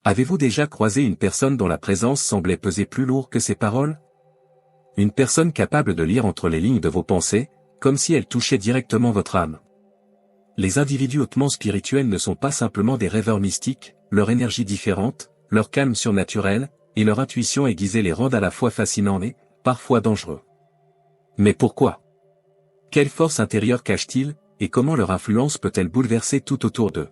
Avez-vous déjà croisé une personne dont la présence semblait peser plus lourd que ses paroles? Une personne capable de lire entre les lignes de vos pensées, comme si elle touchait directement votre âme. Les individus hautement spirituels ne sont pas simplement des rêveurs mystiques, leur énergie différente, leur calme surnaturel, et leur intuition aiguisée les rendent à la fois fascinants et, parfois dangereux. Mais pourquoi? Quelle force intérieure cachent-ils, et comment leur influence peut-elle bouleverser tout autour d'eux?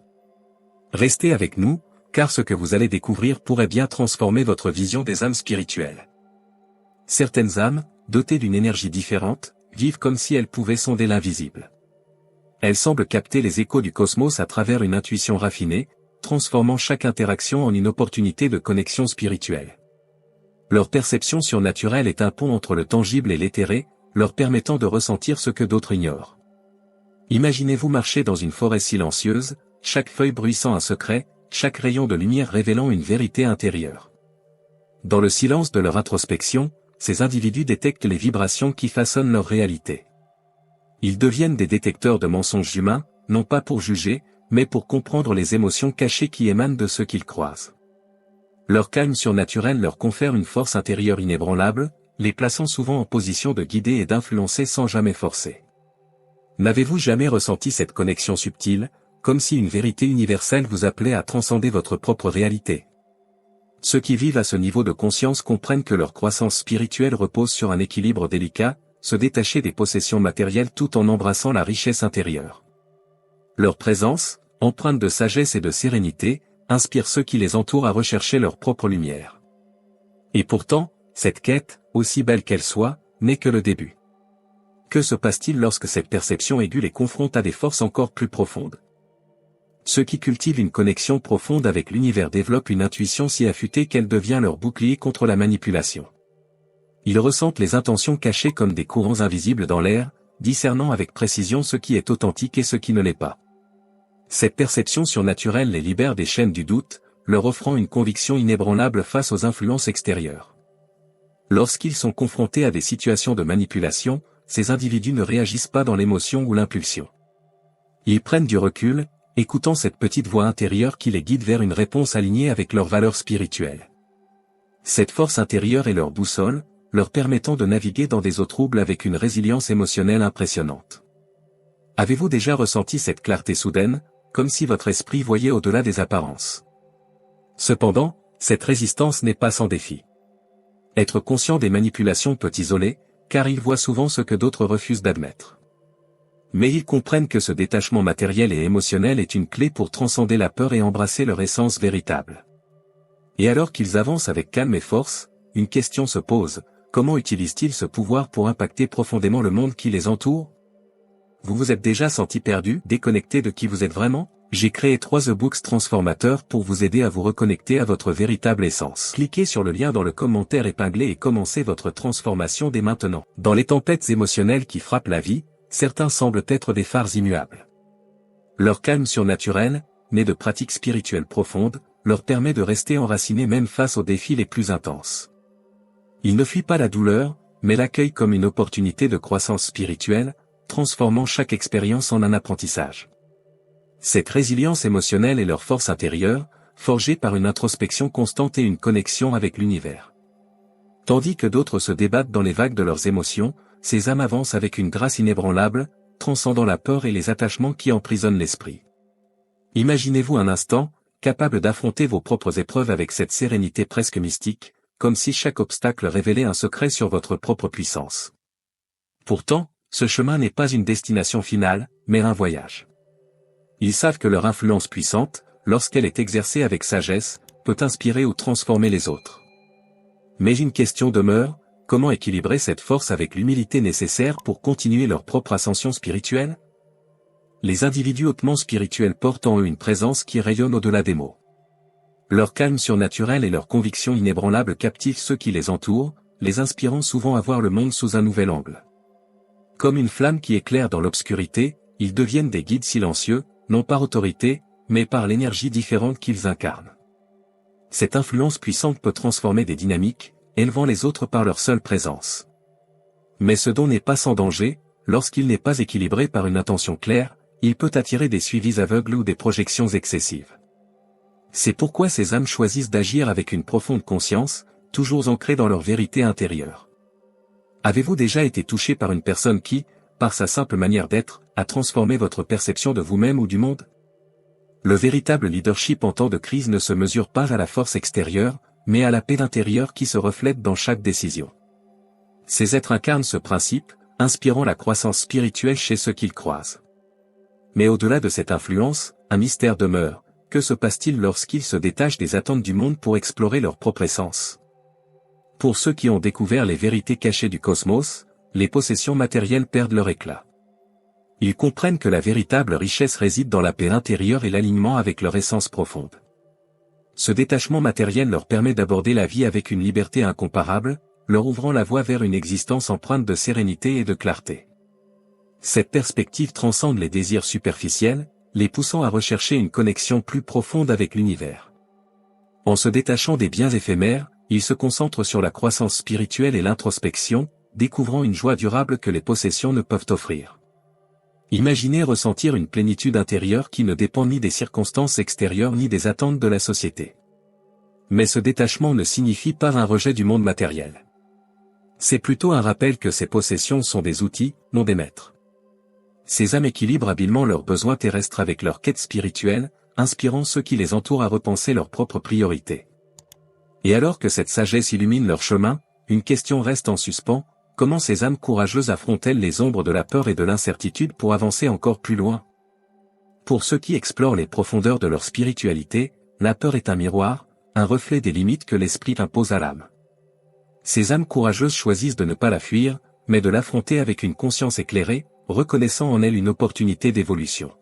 Restez avec nous, car ce que vous allez découvrir pourrait bien transformer votre vision des âmes spirituelles. Certaines âmes, dotées d'une énergie différente, vivent comme si elles pouvaient sonder l'invisible. Elles semblent capter les échos du cosmos à travers une intuition raffinée, transformant chaque interaction en une opportunité de connexion spirituelle. Leur perception surnaturelle est un pont entre le tangible et l'éthéré, leur permettant de ressentir ce que d'autres ignorent. Imaginez-vous marcher dans une forêt silencieuse, chaque feuille bruissant un secret, chaque rayon de lumière révélant une vérité intérieure. Dans le silence de leur introspection, ces individus détectent les vibrations qui façonnent leur réalité. Ils deviennent des détecteurs de mensonges humains, non pas pour juger, mais pour comprendre les émotions cachées qui émanent de ceux qu'ils croisent. Leur calme surnaturel leur confère une force intérieure inébranlable, les plaçant souvent en position de guider et d'influencer sans jamais forcer. N'avez-vous jamais ressenti cette connexion subtile, comme si une vérité universelle vous appelait à transcender votre propre réalité? Ceux qui vivent à ce niveau de conscience comprennent que leur croissance spirituelle repose sur un équilibre délicat, se détacher des possessions matérielles tout en embrassant la richesse intérieure. Leur présence, empreinte de sagesse et de sérénité, inspire ceux qui les entourent à rechercher leur propre lumière. Et pourtant, cette quête, aussi belle qu'elle soit, n'est que le début. Que se passe-t-il lorsque cette perception aiguë les confronte à des forces encore plus profondes? Ceux qui cultivent une connexion profonde avec l'univers développent une intuition si affûtée qu'elle devient leur bouclier contre la manipulation. Ils ressentent les intentions cachées comme des courants invisibles dans l'air, discernant avec précision ce qui est authentique et ce qui ne l'est pas. Cette perception surnaturelle les libère des chaînes du doute, leur offrant une conviction inébranlable face aux influences extérieures. Lorsqu'ils sont confrontés à des situations de manipulation, ces individus ne réagissent pas dans l'émotion ou l'impulsion. Ils prennent du recul, écoutant cette petite voix intérieure qui les guide vers une réponse alignée avec leurs valeurs spirituelles. Cette force intérieure est leur boussole, leur permettant de naviguer dans des eaux troubles avec une résilience émotionnelle impressionnante. Avez-vous déjà ressenti cette clarté soudaine, comme si votre esprit voyait au-delà des apparences? Cependant, cette résistance n'est pas sans défi. Être conscient des manipulations peut isoler, car ils voient souvent ce que d'autres refusent d'admettre. Mais ils comprennent que ce détachement matériel et émotionnel est une clé pour transcender la peur et embrasser leur essence véritable. Et alors qu'ils avancent avec calme et force, une question se pose: comment utilisent-ils ce pouvoir pour impacter profondément le monde qui les entoure? Vous vous êtes déjà senti perdu, déconnecté de qui vous êtes vraiment? J'ai créé 3 e-books transformateurs pour vous aider à vous reconnecter à votre véritable essence. Cliquez sur le lien dans le commentaire épinglé et commencez votre transformation dès maintenant. Dans les tempêtes émotionnelles qui frappent la vie, certains semblent être des phares immuables. Leur calme surnaturel, né de pratiques spirituelles profondes, leur permet de rester enracinés même face aux défis les plus intenses. Ils ne fuient pas la douleur, mais l'accueillent comme une opportunité de croissance spirituelle, transformant chaque expérience en un apprentissage. Cette résilience émotionnelle est leur force intérieure, forgée par une introspection constante et une connexion avec l'univers. Tandis que d'autres se débattent dans les vagues de leurs émotions, ces âmes avancent avec une grâce inébranlable, transcendant la peur et les attachements qui emprisonnent l'esprit. Imaginez-vous un instant, capable d'affronter vos propres épreuves avec cette sérénité presque mystique, comme si chaque obstacle révélait un secret sur votre propre puissance. Pourtant, ce chemin n'est pas une destination finale, mais un voyage. Ils savent que leur influence puissante, lorsqu'elle est exercée avec sagesse, peut inspirer ou transformer les autres. Mais une question demeure: comment équilibrer cette force avec l'humilité nécessaire pour continuer leur propre ascension spirituelle? Les individus hautement spirituels portent en eux une présence qui rayonne au-delà des mots. Leur calme surnaturel et leur conviction inébranlable captivent ceux qui les entourent, les inspirant souvent à voir le monde sous un nouvel angle. Comme une flamme qui éclaire dans l'obscurité, ils deviennent des guides silencieux, non par autorité, mais par l'énergie différente qu'ils incarnent. Cette influence puissante peut transformer des dynamiques, élevant les autres par leur seule présence. Mais ce don n'est pas sans danger, lorsqu'il n'est pas équilibré par une intention claire, il peut attirer des suivis aveugles ou des projections excessives. C'est pourquoi ces âmes choisissent d'agir avec une profonde conscience, toujours ancrée dans leur vérité intérieure. Avez-vous déjà été touché par une personne qui, par sa simple manière d'être, a transformé votre perception de vous-même ou du monde? Le véritable leadership en temps de crise ne se mesure pas à la force extérieure, mais à la paix intérieure qui se reflète dans chaque décision. Ces êtres incarnent ce principe, inspirant la croissance spirituelle chez ceux qu'ils croisent. Mais au-delà de cette influence, un mystère demeure. Que se passe-t-il lorsqu'ils se détachent des attentes du monde pour explorer leur propre essence? Pour ceux qui ont découvert les vérités cachées du cosmos, les possessions matérielles perdent leur éclat. Ils comprennent que la véritable richesse réside dans la paix intérieure et l'alignement avec leur essence profonde. Ce détachement matériel leur permet d'aborder la vie avec une liberté incomparable, leur ouvrant la voie vers une existence empreinte de sérénité et de clarté. Cette perspective transcende les désirs superficiels, les poussant à rechercher une connexion plus profonde avec l'univers. En se détachant des biens éphémères, ils se concentrent sur la croissance spirituelle et l'introspection, découvrant une joie durable que les possessions ne peuvent offrir. Imaginez ressentir une plénitude intérieure qui ne dépend ni des circonstances extérieures ni des attentes de la société. Mais ce détachement ne signifie pas un rejet du monde matériel. C'est plutôt un rappel que ces possessions sont des outils, non des maîtres. Ces âmes équilibrent habilement leurs besoins terrestres avec leur quête spirituelle, inspirant ceux qui les entourent à repenser leurs propres priorités. Et alors que cette sagesse illumine leur chemin, une question reste en suspens: comment ces âmes courageuses affrontent-elles les ombres de la peur et de l'incertitude pour avancer encore plus loin? Pour ceux qui explorent les profondeurs de leur spiritualité, la peur est un miroir, un reflet des limites que l'esprit impose à l'âme. Ces âmes courageuses choisissent de ne pas la fuir, mais de l'affronter avec une conscience éclairée, reconnaissant en elle une opportunité d'évolution.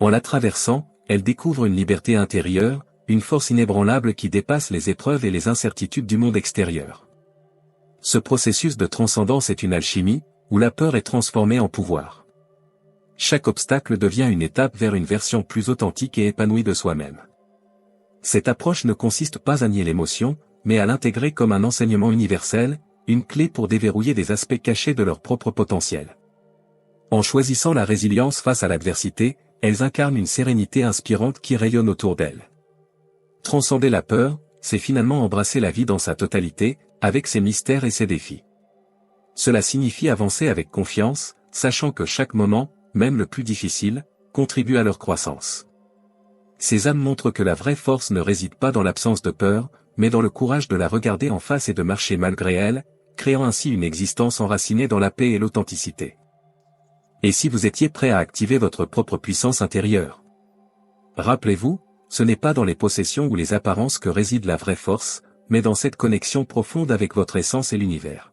En la traversant, elles découvrent une liberté intérieure, une force inébranlable qui dépasse les épreuves et les incertitudes du monde extérieur. Ce processus de transcendance est une alchimie, où la peur est transformée en pouvoir. Chaque obstacle devient une étape vers une version plus authentique et épanouie de soi-même. Cette approche ne consiste pas à nier l'émotion, mais à l'intégrer comme un enseignement universel, une clé pour déverrouiller des aspects cachés de leur propre potentiel. En choisissant la résilience face à l'adversité, elles incarnent une sérénité inspirante qui rayonne autour d'elles. Transcender la peur, c'est finalement embrasser la vie dans sa totalité, avec ses mystères et ses défis. Cela signifie avancer avec confiance, sachant que chaque moment, même le plus difficile, contribue à leur croissance. Ces âmes montrent que la vraie force ne réside pas dans l'absence de peur, mais dans le courage de la regarder en face et de marcher malgré elle, créant ainsi une existence enracinée dans la paix et l'authenticité. Et si vous étiez prêt à activer votre propre puissance intérieure? Rappelez-vous, ce n'est pas dans les possessions ou les apparences que réside la vraie force, mais dans cette connexion profonde avec votre essence et l'univers.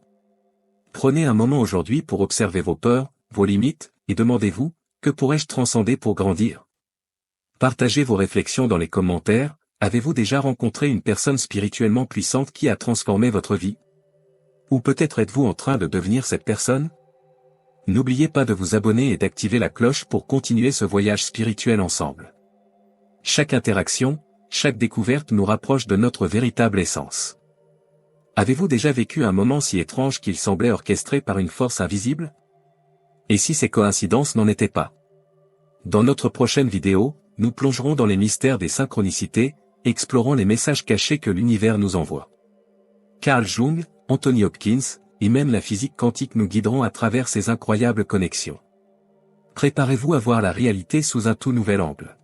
Prenez un moment aujourd'hui pour observer vos peurs, vos limites, et demandez-vous: que pourrais-je transcender pour grandir? Partagez vos réflexions dans les commentaires. Avez-vous déjà rencontré une personne spirituellement puissante qui a transformé votre vie? Ou peut-être êtes-vous en train de devenir cette personne? N'oubliez pas de vous abonner et d'activer la cloche pour continuer ce voyage spirituel ensemble. Chaque interaction, chaque découverte nous rapproche de notre véritable essence. Avez-vous déjà vécu un moment si étrange qu'il semblait orchestré par une force invisible? Et si ces coïncidences n'en étaient pas? Dans notre prochaine vidéo, nous plongerons dans les mystères des synchronicités, explorant les messages cachés que l'univers nous envoie. Carl Jung, Anthony Hopkins, et même la physique quantique nous guideront à travers ces incroyables connexions. Préparez-vous à voir la réalité sous un tout nouvel angle.